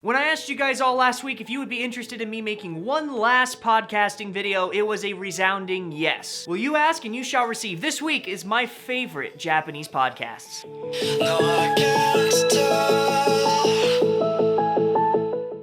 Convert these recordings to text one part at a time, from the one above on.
When I asked you guys all last week if you would be interested in me making one last podcasting video, it was a resounding yes. Will you ask and you shall receive. This week is my favorite Japanese podcasts.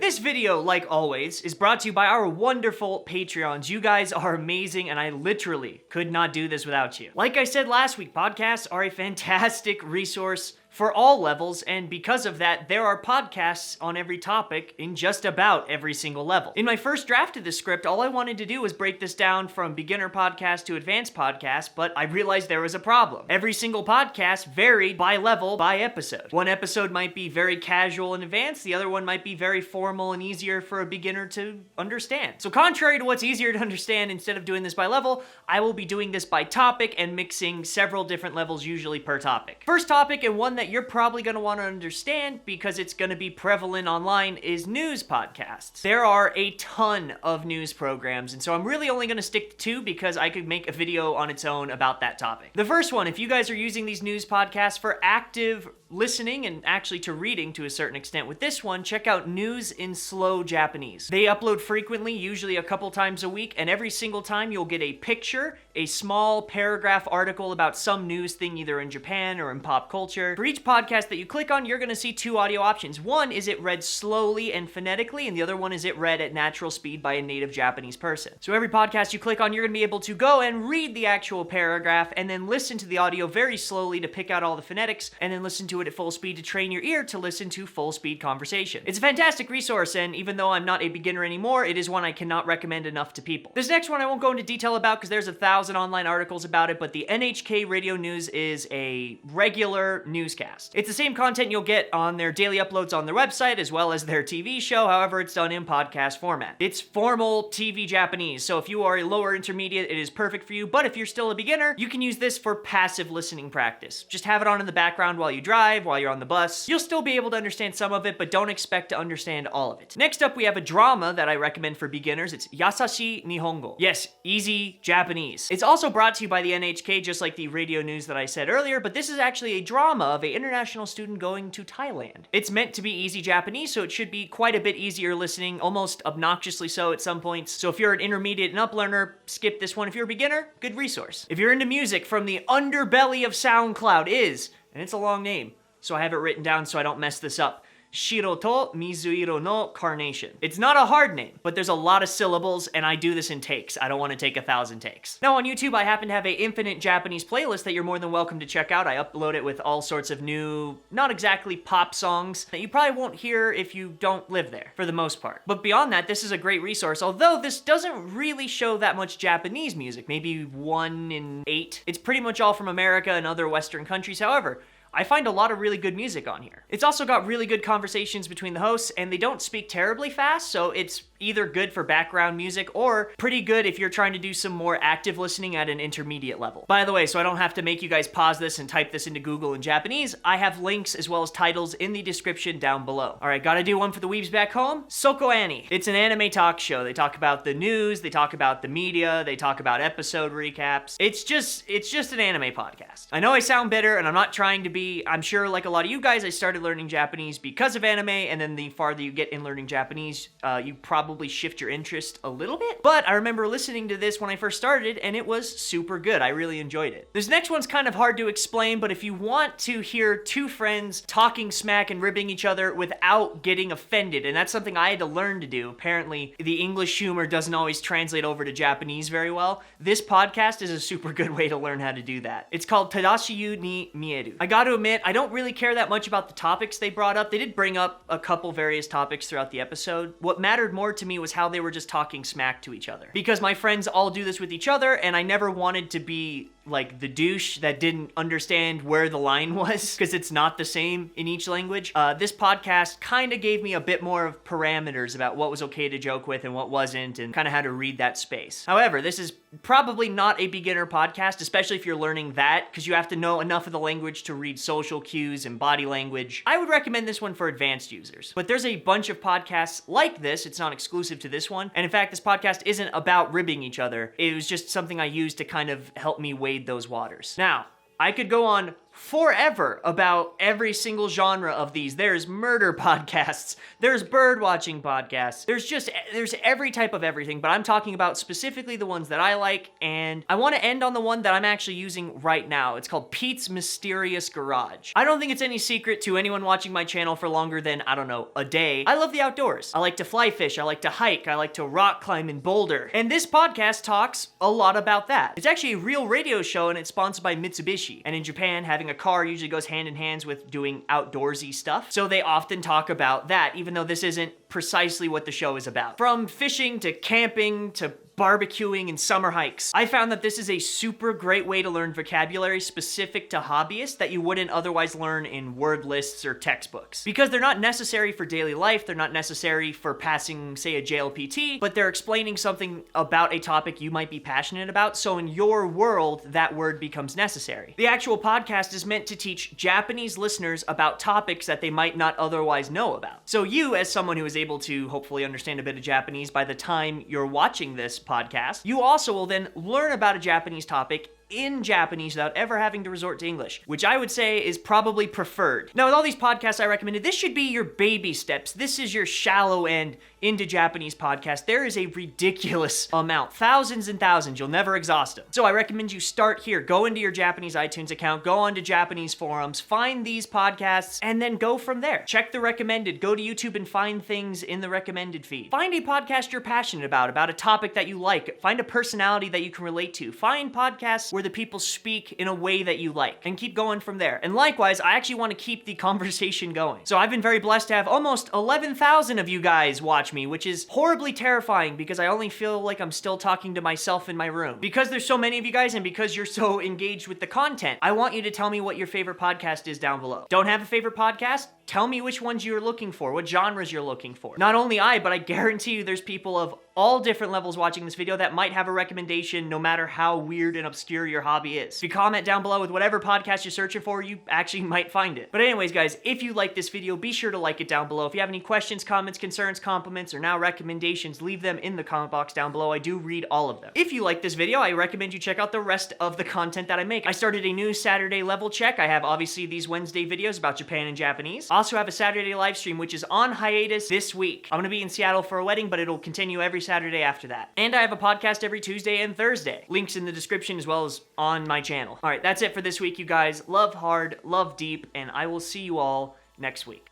This video, like always, is brought to you by our wonderful Patreons. You guys are amazing, and I literally could not do this without you. Like I said last week, podcasts are a fantastic resource for all levels, and because of that, there are podcasts on every topic in just about every single level. In my first draft of this script, all I wanted to do was break this down from beginner podcast to advanced podcast, but I realized there was a problem. Every single podcast varied by level, by episode. One episode might be very casual and advanced, the other one might be very formal and easier for a beginner to understand. So contrary to what's easier to understand, instead of doing this by level, I will be doing this by topic and mixing several different levels, usually per topic. First topic, and one that you're probably going to want to understand because it's going to be prevalent online, is news podcasts. There are a ton of news programs, and so I'm really only going to stick to two because I could make a video on its own about that topic. The first one, if you guys are using these news podcasts for active listening and actually to reading to a certain extent with this one, check out News in Slow Japanese. They upload frequently, usually a couple times a week, and every single time you'll get a picture, a small paragraph article about some news thing either in Japan or in pop culture. For each podcast that you click on, you're going to see two audio options. One is it read slowly and phonetically, and the other one is it read at natural speed by a native Japanese person. So every podcast you click on, you're going to be able to go and read the actual paragraph and then listen to the audio very slowly to pick out all the phonetics, and then listen to it at full speed to train your ear to listen to full speed conversation. It's a fantastic resource, and even though I'm not a beginner anymore, it is one I cannot recommend enough to people. This next one I won't go into detail about because there's 1,000 online articles about it, but the NHK Radio News is a regular newscast. It's the same content you'll get on their daily uploads on their website as well as their TV show, however it's done in podcast format. It's formal TV Japanese, so if you are a lower intermediate, it is perfect for you, but if you're still a beginner, you can use this for passive listening practice. Just have it on in the background while you drive, while you're on the bus. You'll still be able to understand some of it, but don't expect to understand all of it. Next up, we have a drama that I recommend for beginners. It's Yasashi Nihongo. Yes, easy Japanese. It's also brought to you by the NHK, just like the radio news that I said earlier, but this is actually a drama of an international student going to Thailand. It's meant to be easy Japanese, so it should be quite a bit easier listening, almost obnoxiously so at some points. So if you're an intermediate and up learner, skip this one. If you're a beginner, good resource. If you're into music, from the underbelly of SoundCloud is, and it's a long name, so I have it written down so I don't mess this up, Shiroto Mizuiro no Carnation. It's not a hard name, but there's a lot of syllables, and I do this in takes. I don't want to take 1,000 takes. Now on YouTube, I happen to have an infinite Japanese playlist that you're more than welcome to check out. I upload it with all sorts of new, not exactly pop songs that you probably won't hear if you don't live there, for the most part. But beyond that, this is a great resource, although this doesn't really show that much Japanese music, maybe 1 in 8. It's pretty much all from America and other Western countries. However, I find a lot of really good music on here. It's also got really good conversations between the hosts, and they don't speak terribly fast, so it's either good for background music or pretty good if you're trying to do some more active listening at an intermediate level. By the way, so I don't have to make you guys pause this and type this into Google in Japanese, I have links as well as titles in the description down below. All right, gotta do one for the weebs back home. Soko Annie. It's an anime talk show. They talk about the news, they talk about the media, they talk about episode recaps. It's just an anime podcast. I know I sound bitter, and I'm not trying to be. I'm sure like a lot of you guys, I started learning Japanese because of anime, and then the farther you get in learning Japanese, you probably shift your interest a little bit. But I remember listening to this when I first started, and it was super good. I really enjoyed it. This next one's kind of hard to explain, but if you want to hear two friends talking smack and ribbing each other without getting offended, and that's something I had to learn to do. Apparently, the English humor doesn't always translate over to Japanese very well. This podcast is a super good way to learn how to do that. It's called Tadashiyu ni Mieru. I gotta admit, I don't really care that much about the topics they brought up. They did bring up a couple various topics throughout the episode. What mattered more to me was how they were just talking smack to each other. Because my friends all do this with each other, and I never wanted to be like the douche that didn't understand where the line was, because it's not the same in each language. This podcast kind of gave me a bit more of parameters about what was okay to joke with and what wasn't, and kind of how to read that space. However, this is probably not a beginner podcast, especially if you're learning that, because you have to know enough of the language to read social cues and body language. I would recommend this one for advanced users. But there's a bunch of podcasts like this. It's not exclusive to this one. And in fact, this podcast isn't about ribbing each other. It was just something I used to kind of help me wade those waters. Now, I could go on forever about every single genre of these. There's murder podcasts, there's bird watching podcasts, there's every type of everything, but I'm talking about specifically the ones that I like, and I want to end on the one that I'm actually using right now. It's called Pete's Mysterious Garage. I don't think it's any secret to anyone watching my channel for longer than, I don't know, a day. I love the outdoors. I like to fly fish, I like to hike, I like to rock climb and boulder, and this podcast talks a lot about that. It's actually a real radio show, and it's sponsored by Mitsubishi, and in Japan, having a car usually goes hand in hand with doing outdoorsy stuff, so they often talk about that, even though this isn't precisely what the show is about. From fishing to camping to barbecuing and summer hikes. I found that this is a super great way to learn vocabulary specific to hobbyists that you wouldn't otherwise learn in word lists or textbooks. Because they're not necessary for daily life, they're not necessary for passing, say, a JLPT, but they're explaining something about a topic you might be passionate about, so in your world, that word becomes necessary. The actual podcast is meant to teach Japanese listeners about topics that they might not otherwise know about. So you, as someone who is able to hopefully understand a bit of Japanese by the time you're watching this podcast, you also will then learn about a Japanese topic in Japanese without ever having to resort to English, which I would say is probably preferred. Now, with all these podcasts I recommended, this should be your baby steps. This is your shallow end into Japanese podcast. There is a ridiculous amount, thousands and thousands. You'll never exhaust them. So I recommend you start here. Go into your Japanese iTunes account, go onto Japanese forums, find these podcasts, and then go from there. Check the recommended. Go to YouTube and find things in the recommended feed. Find a podcast you're passionate about a topic that you like. Find a personality that you can relate to. Find podcasts where the people speak in a way that you like, and keep going from there. And likewise, I actually want to keep the conversation going. So I've been very blessed to have almost 11,000 of you guys watch me, which is horribly terrifying because I only feel like I'm still talking to myself in my room. Because there's so many of you guys and because you're so engaged with the content, I want you to tell me what your favorite podcast is down below. Don't have a favorite podcast? Tell me which ones you're looking for, what genres you're looking for. Not only but I guarantee you there's people of all different levels watching this video that might have a recommendation no matter how weird and obscure your hobby is. If you comment down below with whatever podcast you're searching for, you actually might find it. But anyways, guys, if you like this video, be sure to like it down below. If you have any questions, comments, concerns, compliments, or now recommendations, leave them in the comment box down below. I do read all of them. If you like this video, I recommend you check out the rest of the content that I make. I started a new Saturday level check. I have obviously these Wednesday videos about Japan and Japanese. I also have a Saturday live stream, which is on hiatus this week. I'm gonna be in Seattle for a wedding, but it'll continue every Saturday after that. And I have a podcast every Tuesday and Thursday. Links in the description as well as on my channel. All right, that's it for this week, you guys. Love hard, love deep, and I will see you all next week.